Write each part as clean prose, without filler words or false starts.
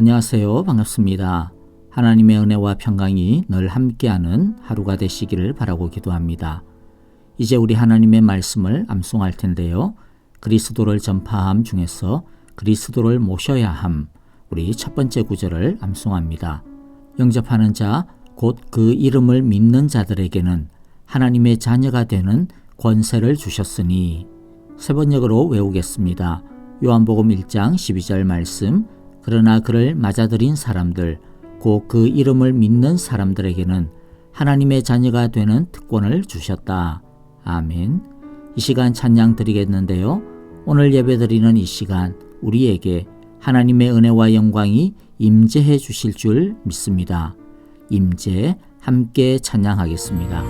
안녕하세요. 반갑습니다. 하나님의 은혜와 평강이 늘 함께하는 하루가 되시기를 바라고 기도합니다. 이제 우리 하나님의 말씀을 암송할 텐데요. 그리스도를 전파함 중에서 그리스도를 모셔야 함, 우리 첫 번째 구절을 암송합니다. 영접하는 자, 곧 그 이름을 믿는 자들에게는 하나님의 자녀가 되는 권세를 주셨으니. 세 번역으로 외우겠습니다. 요한복음 1장 12절 말씀. 그러나 그를 맞아들인 사람들, 곧 그 이름을 믿는 사람들에게는 하나님의 자녀가 되는 특권을 주셨다. 아멘. 이 시간 찬양 드리겠는데요. 오늘 예배드리는 이 시간 우리에게 하나님의 은혜와 영광이 임재해 주실 줄 믿습니다. 임재, 함께 찬양하겠습니다.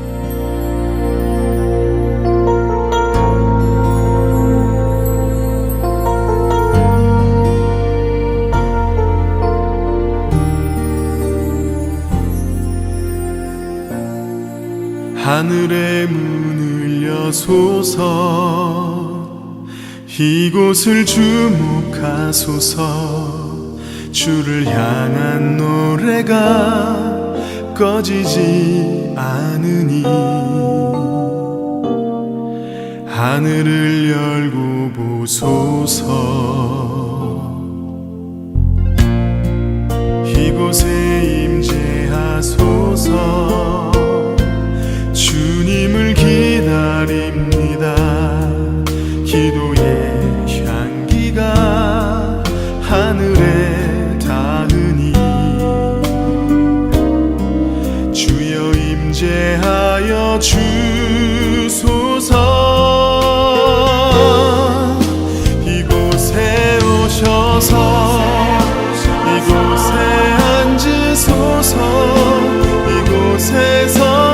하늘의 문을 여소서, 이곳을 주목하소서. 주를 향한 노래가 꺼지지 않으니 하늘을 열고 보소서. 이곳에 임재하소서. 주님을 기다립니다. 기도의 향기가 하늘에 닿으니 주여 임재하여 주소서. 이곳에 오셔서 이곳에 앉으소서. 이곳에서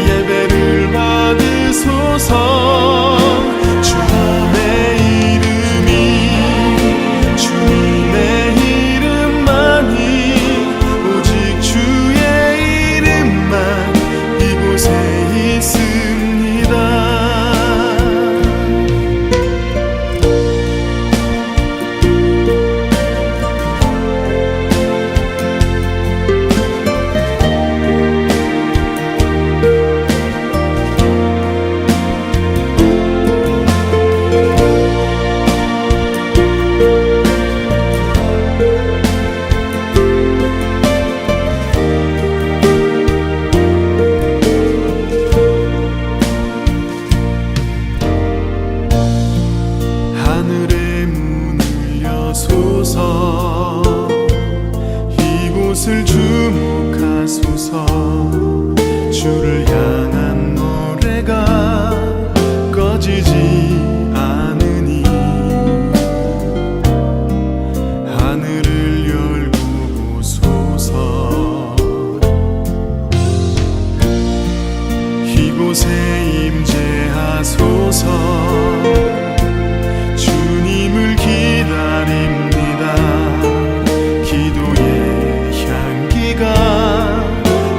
예배를 받으소서. 주님의 이름이, 주님의 이름만이, 오직 주의 이름만 이곳에 있습니다. 이곳을 주목하소서. 주를 향한 노래가 꺼지지 않으니 하늘을 열고 보소서. 이곳에 임재하소서. 주님을 기다립니다. 기도의 향기가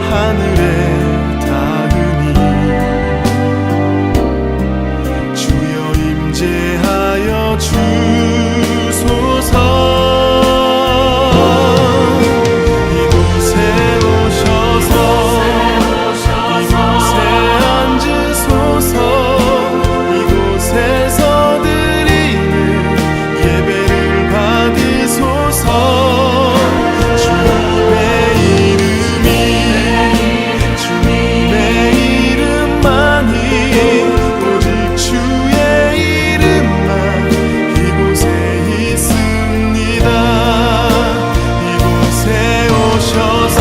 하늘에 닿으니 주여 임재하여 주소서. 이곳에 오셔서 이곳에 앉으소서. 이곳에서 드리는 예배를 받으소서. 주님의 이름이, 주님의 이름만이, 오직 주의 이름만 이곳에 있습니다. 이곳에 오셔서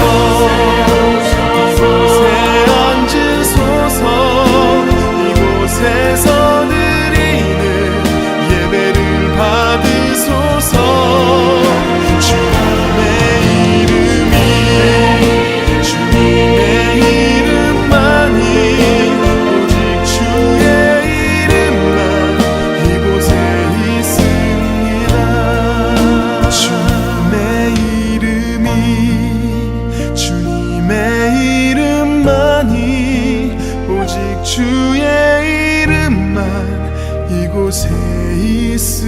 이곳에 앉으소서. 이곳에서 드리는 예배를 받으소서. 주님의 이름이, 주님의 이름만이, 오직 주의 이름만 이곳에 있습니다. 주님의 이름이, 주님의 이름만이, 오직 주의 이름만 이곳에 있습니다.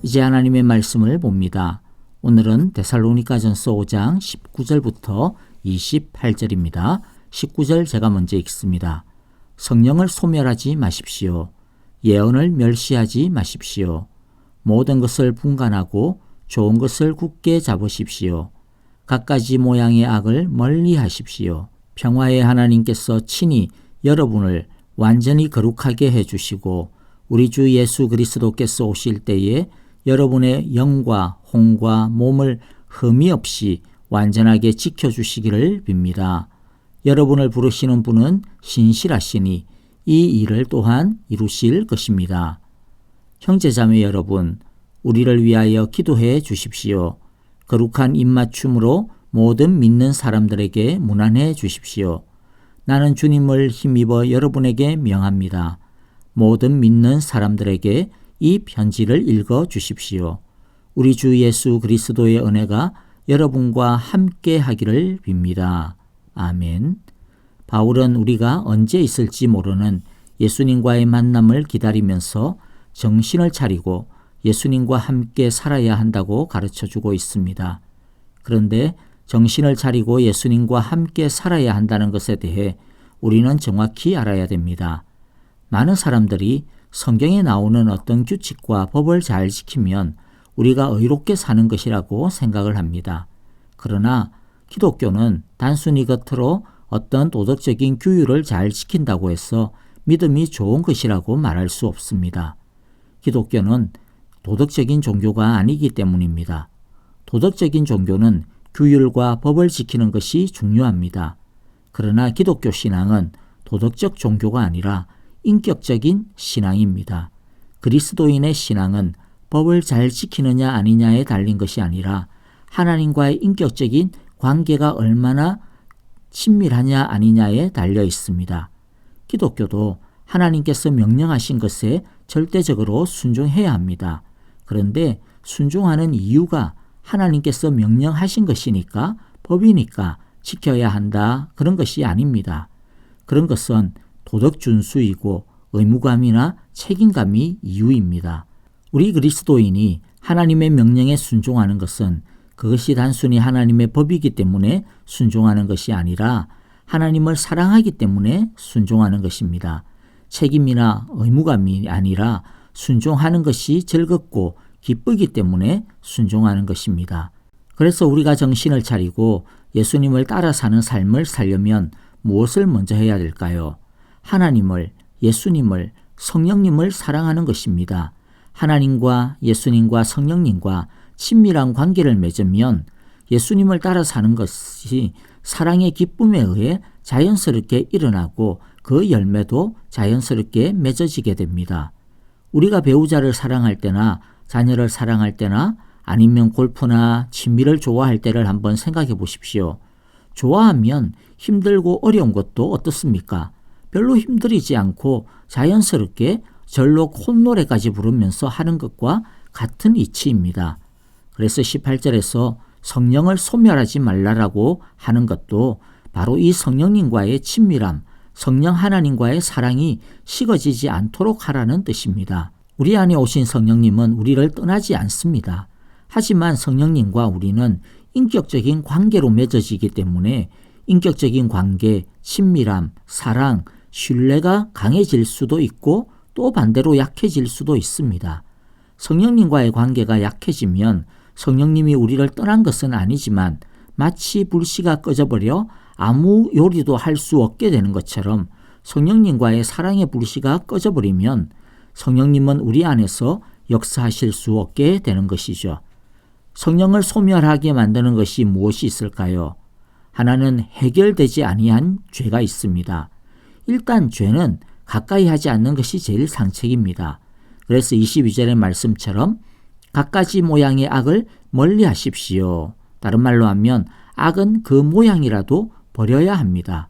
이제 하나님의 말씀을 봅니다. 오늘은 데살로니가전서 5장 19절부터 28절입니다. 19절 제가 먼저 읽습니다. 성령을 소멸하지 마십시오. 예언을 멸시하지 마십시오. 모든 것을 분간하고 좋은 것을 굳게 잡으십시오. 갖가지 모양의 악을 멀리 하십시오. 평화의 하나님께서 친히 여러분을 완전히 거룩하게 해주시고 우리 주 예수 그리스도께서 오실 때에 여러분의 영과 혼과 몸을 흠이 없이 완전하게 지켜주시기를 빕니다. 여러분을 부르시는 분은 신실하시니 이 일을 또한 이루실 것입니다. 형제자매 여러분, 우리를 위하여 기도해 주십시오. 거룩한 입맞춤으로 모든 믿는 사람들에게 문안해 주십시오. 나는 주님을 힘입어 여러분에게 명합니다. 모든 믿는 사람들에게 이 편지를 읽어 주십시오. 우리 주 예수 그리스도의 은혜가 여러분과 함께 하기를 빕니다. 아멘. 바울은 우리가 언제 있을지 모르는 예수님과의 만남을 기다리면서 정신을 차리고 예수님과 함께 살아야 한다고 가르쳐주고 있습니다. 그런데 정신을 차리고 예수님과 함께 살아야 한다는 것에 대해 우리는 정확히 알아야 됩니다. 많은 사람들이 성경에 나오는 어떤 규칙과 법을 잘 지키면 우리가 의롭게 사는 것이라고 생각을 합니다. 그러나 기독교는 단순히 겉으로 어떤 도덕적인 규율을 잘 지킨다고 해서 믿음이 좋은 것이라고 말할 수 없습니다. 기독교는 도덕적인 종교가 아니기 때문입니다. 도덕적인 종교는 규율과 법을 지키는 것이 중요합니다. 그러나 기독교 신앙은 도덕적 종교가 아니라 인격적인 신앙입니다. 그리스도인의 신앙은 법을 잘 지키느냐 아니냐에 달린 것이 아니라 하나님과의 인격적인 관계가 얼마나 친밀하냐 아니냐에 달려 있습니다. 기독교도 하나님께서 명령하신 것에 절대적으로 순종해야 합니다. 그런데 순종하는 이유가 하나님께서 명령하신 것이니까 법이니까 지켜야 한다 그런 것이 아닙니다. 그런 것은 도덕 준수이고 의무감이나 책임감이 이유입니다. 우리 그리스도인이 하나님의 명령에 순종하는 것은 그것이 단순히 하나님의 법이기 때문에 순종하는 것이 아니라 하나님을 사랑하기 때문에 순종하는 것입니다. 책임이나 의무감이 아니라 순종하는 것이 즐겁고 기쁘기 때문에 순종하는 것입니다. 그래서 우리가 정신을 차리고 예수님을 따라 사는 삶을 살려면 무엇을 먼저 해야 될까요? 하나님을, 예수님을, 성령님을 사랑하는 것입니다. 하나님과 예수님과 성령님과 친밀한 관계를 맺으면 예수님을 따라 사는 것이 사랑의 기쁨에 의해 자연스럽게 일어나고 그 열매도 자연스럽게 맺어지게 됩니다. 우리가 배우자를 사랑할 때나 자녀를 사랑할 때나 아니면 골프나 취미를 좋아할 때를 한번 생각해 보십시오. 좋아하면 힘들고 어려운 것도 어떻습니까? 별로 힘들이지 않고 자연스럽게 절로 콧노래까지 부르면서 하는 것과 같은 이치입니다. 그래서 18절에서 성령을 소멸하지 말라라고 하는 것도 바로 이 성령님과의 친밀함, 성령 하나님과의 사랑이 식어지지 않도록 하라는 뜻입니다. 우리 안에 오신 성령님은 우리를 떠나지 않습니다. 하지만 성령님과 우리는 인격적인 관계로 맺어지기 때문에 인격적인 관계, 친밀함, 사랑, 신뢰가 강해질 수도 있고 또 반대로 약해질 수도 있습니다. 성령님과의 관계가 약해지면 성령님이 우리를 떠난 것은 아니지만 마치 불씨가 꺼져버려 아무 요리도 할 수 없게 되는 것처럼 성령님과의 사랑의 불씨가 꺼져버리면 성령님은 우리 안에서 역사하실 수 없게 되는 것이죠. 성령을 소멸하게 만드는 것이 무엇이 있을까요? 하나는 해결되지 아니한 죄가 있습니다. 일단 죄는 가까이 하지 않는 것이 제일 상책입니다. 그래서 22절의 말씀처럼 갖가지 모양의 악을 멀리 하십시오. 다른 말로 하면 악은 그 모양이라도 버려야 합니다.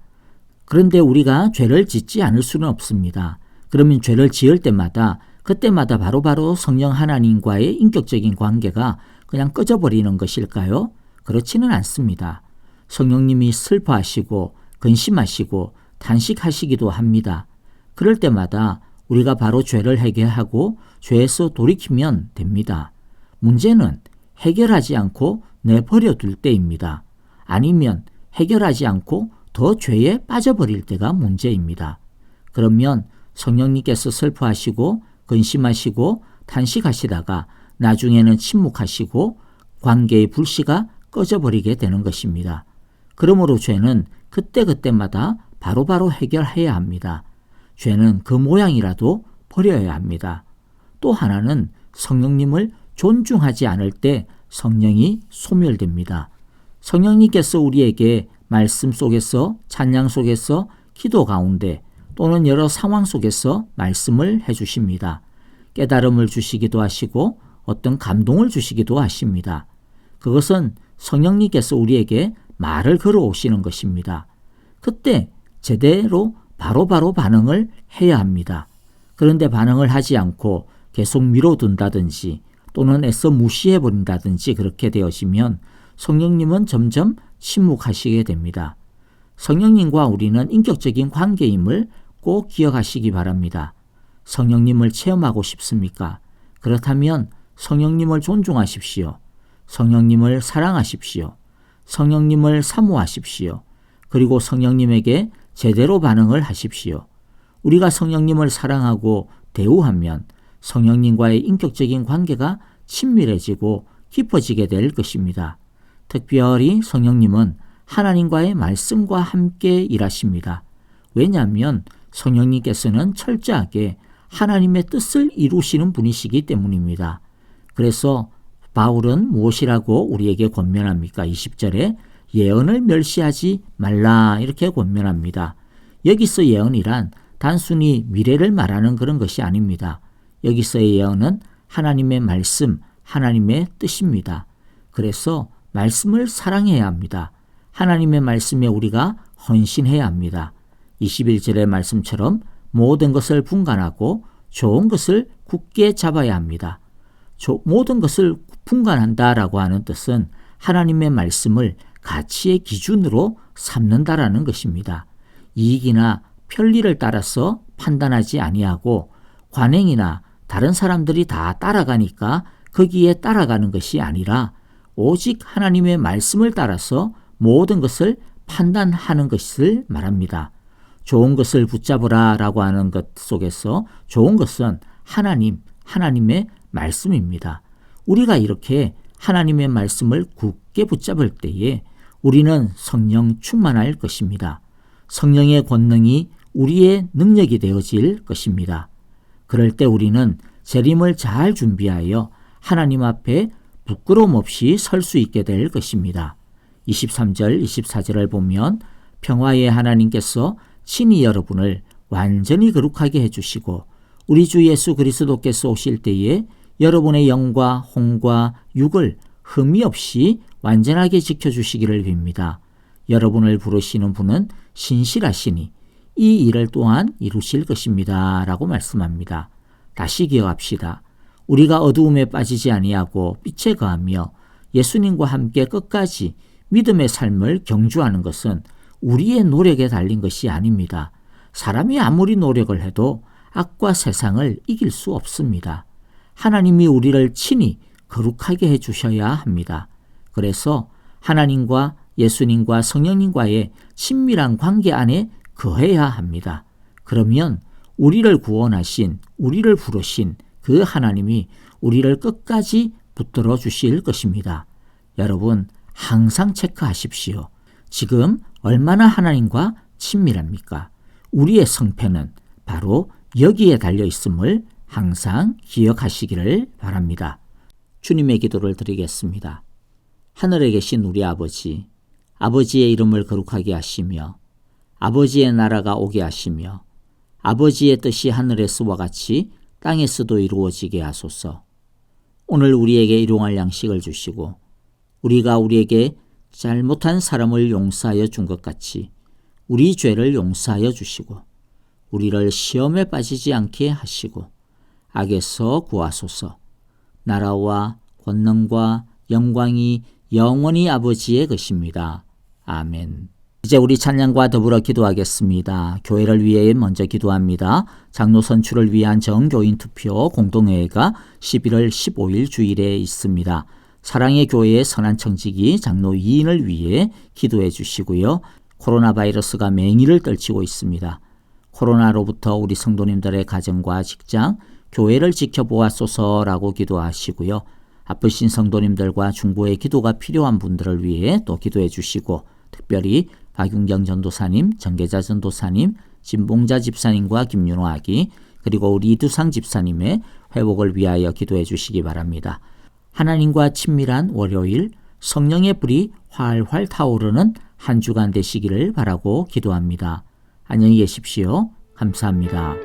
그런데 우리가 죄를 짓지 않을 수는 없습니다. 그러면 죄를 지을 때마다 그때마다 바로바로 성령 하나님과의 인격적인 관계가 그냥 꺼져버리는 것일까요? 그렇지는 않습니다. 성령님이 슬퍼하시고 근심하시고 탄식하시기도 합니다. 그럴 때마다 우리가 바로 죄를 해결하고 죄에서 돌이키면 됩니다. 문제는 해결하지 않고 내버려 둘 때입니다. 아니면 해결하지 않고 더 죄에 빠져버릴 때가 문제입니다. 그러면 성령님께서 슬퍼하시고 근심하시고 탄식하시다가 나중에는 침묵하시고 관계의 불씨가 꺼져버리게 되는 것입니다. 그러므로 죄는 그때그때마다 바로바로 해결해야 합니다. 죄는 그 모양이라도 버려야 합니다. 또 하나는 성령님을 존중하지 않을 때 성령이 소멸됩니다. 성령님께서 우리에게 말씀 속에서, 찬양 속에서, 기도 가운데 또는 여러 상황 속에서 말씀을 해주십니다. 깨달음을 주시기도 하시고 어떤 감동을 주시기도 하십니다. 그것은 성령님께서 우리에게 말을 걸어오시는 것입니다. 그때 제대로 바로바로 반응을 해야 합니다. 그런데 반응을 하지 않고 계속 미뤄둔다든지 또는 애써 무시해버린다든지 그렇게 되어지면 성령님은 점점 침묵하시게 됩니다. 성령님과 우리는 인격적인 관계임을 꼭 기억하시기 바랍니다. 성령님을 체험하고 싶습니까? 그렇다면 성령님을 존중하십시오. 성령님을 사랑하십시오. 성령님을 사모하십시오. 그리고 성령님에게 제대로 반응을 하십시오. 우리가 성령님을 사랑하고 대우하면 성령님과의 인격적인 관계가 친밀해지고 깊어지게 될 것입니다. 특별히 성령님은 하나님과의 말씀과 함께 일하십니다. 왜냐하면 성령님께서는 철저하게 하나님의 뜻을 이루시는 분이시기 때문입니다. 그래서 바울은 무엇이라고 우리에게 권면합니까? 20절에 예언을 멸시하지 말라 이렇게 권면합니다. 여기서 예언이란 단순히 미래를 말하는 그런 것이 아닙니다. 여기서의 예언은 하나님의 말씀, 하나님의 뜻입니다. 그래서 말씀을 사랑해야 합니다. 하나님의 말씀에 우리가 헌신해야 합니다. 21절의 말씀처럼 모든 것을 분간하고 좋은 것을 굳게 잡아야 합니다. 모든 것을 분간한다라고 하는 뜻은 하나님의 말씀을 가치의 기준으로 삼는다라는 것입니다. 이익이나 편리를 따라서 판단하지 아니하고 관행이나 다른 사람들이 다 따라가니까 거기에 따라가는 것이 아니라 오직 하나님의 말씀을 따라서 모든 것을 판단하는 것을 말합니다. 좋은 것을 붙잡으라 라고 하는 것 속에서 좋은 것은 하나님의 말씀입니다. 우리가 이렇게 하나님의 말씀을 굳게 붙잡을 때에 우리는 성령 충만할 것입니다. 성령의 권능이 우리의 능력이 되어질 것입니다. 그럴 때 우리는 재림을 잘 준비하여 하나님 앞에 부끄러움 없이 설 수 있게 될 것입니다. 23절, 24절을 보면 평화의 하나님께서 친히 여러분을 완전히 거룩하게 해주시고 우리 주 예수 그리스도께서 오실 때에 여러분의 영과 혼과 육을 흠이 없이 완전하게 지켜주시기를 빕니다. 여러분을 부르시는 분은 신실하시니 이 일을 또한 이루실 것입니다. 라고 말씀합니다. 다시 기억합시다. 우리가 어두움에 빠지지 아니하고 빛에 거하며 예수님과 함께 끝까지 믿음의 삶을 경주하는 것은 우리의 노력에 달린 것이 아닙니다. 사람이 아무리 노력을 해도 악과 세상을 이길 수 없습니다. 하나님이 우리를 친히 거룩하게 해주셔야 합니다. 그래서 하나님과 예수님과 성령님과의 친밀한 관계 안에 거해야 합니다. 그러면 우리를 구원하신, 우리를 부르신 그 하나님이 우리를 끝까지 붙들어 주실 것입니다. 여러분, 항상 체크하십시오. 지금 얼마나 하나님과 친밀합니까? 우리의 성패는 바로 여기에 달려 있음을 항상 기억하시기를 바랍니다. 주님의 기도를 드리겠습니다. 하늘에 계신 우리 아버지, 아버지의 이름을 거룩하게 하시며 아버지의 나라가 오게 하시며 아버지의 뜻이 하늘에서와 같이 땅에서도 이루어지게 하소서. 오늘 우리에게 일용할 양식을 주시고 우리가 우리에게 잘못한 사람을 용서하여 준 것 같이 우리 죄를 용서하여 주시고 우리를 시험에 빠지지 않게 하시고 악에서 구하소서. 나라와 권능과 영광이 영원히 아버지의 것입니다. 아멘. 이제 우리 찬양과 더불어 기도하겠습니다. 교회를 위해 먼저 기도합니다. 장로 선출을 위한 정교인 투표 공동회의가 11월 15일 주일에 있습니다. 사랑의 교회의 선한 청지기 장로 2인을 위해 기도해 주시고요. 코로나 바이러스가 맹위를 떨치고 있습니다. 코로나로부터 우리 성도님들의 가정과 직장, 교회를 지켜보았소서라고 기도하시고요. 아프신 성도님들과 중보의 기도가 필요한 분들을 위해 또 기도해 주시고, 특별히 박윤경 전도사님, 정계자 전도사님, 진봉자 집사님과 김윤호 아기, 그리고 우리 이두상 집사님의 회복을 위하여 기도해 주시기 바랍니다. 하나님과 친밀한 월요일, 성령의 불이 활활 타오르는 한 주간 되시기를 바라고 기도합니다. 안녕히 계십시오. 감사합니다.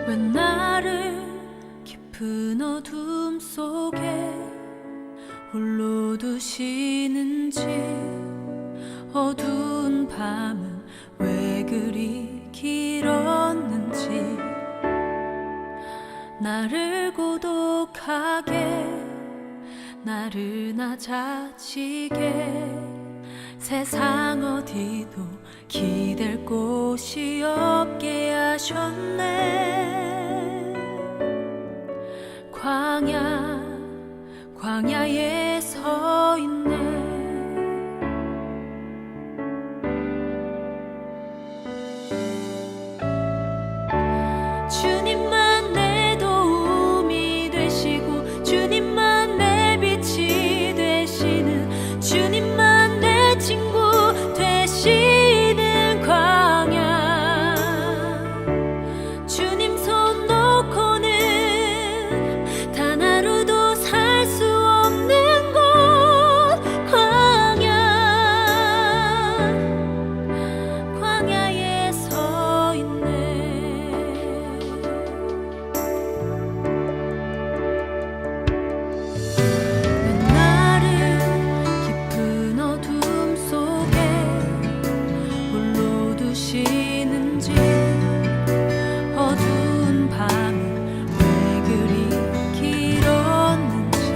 왜 나를 깊은 어둠 속에 홀로 두시는지, 어두운 밤은 왜 그리 길었는지, 나를 고독하게 나를 낮아지게 세상 어디도 기댈 곳이 없게 하셨네. 광야에 서 있네. 주님만 내 도움이 되시고, 주님만 내 빛이 되시는, 주님만 내 친구 되시는 광야. 주님 손 놓고는 단 하루도 살 수 없는 곳, 광야에 서 있네. 왜 나를 깊은 어둠 속에 홀로 두시는지, 어두운 밤은 왜 그리 길었는지,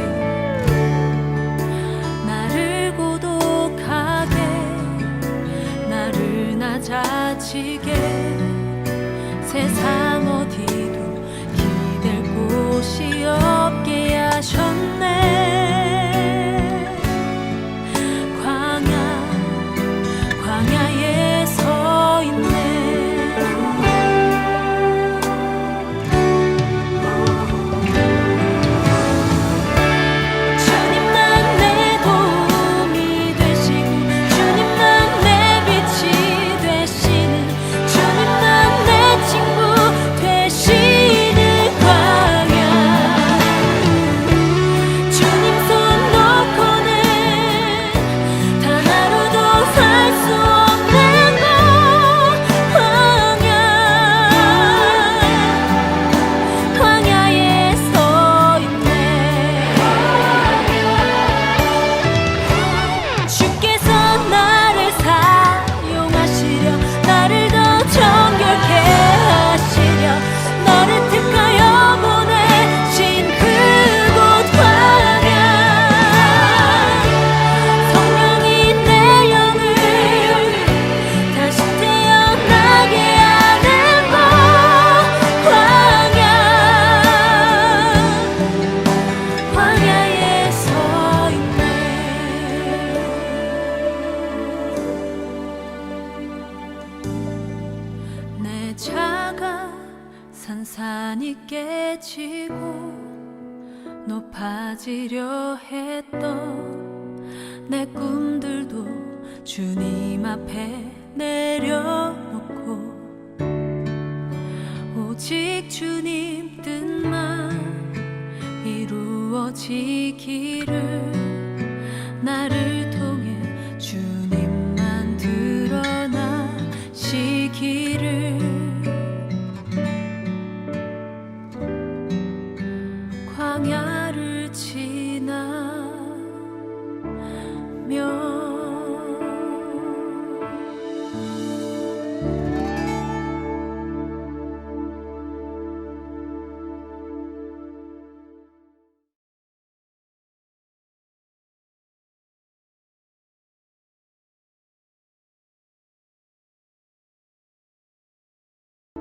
나를 고독하게 나를 낮아지게 세상 어디도 기댈 곳이 없게 하셨네. 광야에 서 있네. 주님만 내 도움이 되시고, 주님만 내 빛이 되시는, 주님만 내 친구 되시는 광야. 주님 손 놓고는 단 하루도 살 수 없는 곳, 광야에 서 있네. 주께서 나를 사용하시려, 나를 더 정결케 하시려, 나를 택하여 보내신 그곳 광야. 성령이 내 영을 다시 태어나게 하는 곳, 광야에 서 있네. 내 자가 산산이 깨지고 높아지려 했던 내 꿈들도 주님 앞에 내려놓고, 오직 주님 뜻만 이루어지기를 나를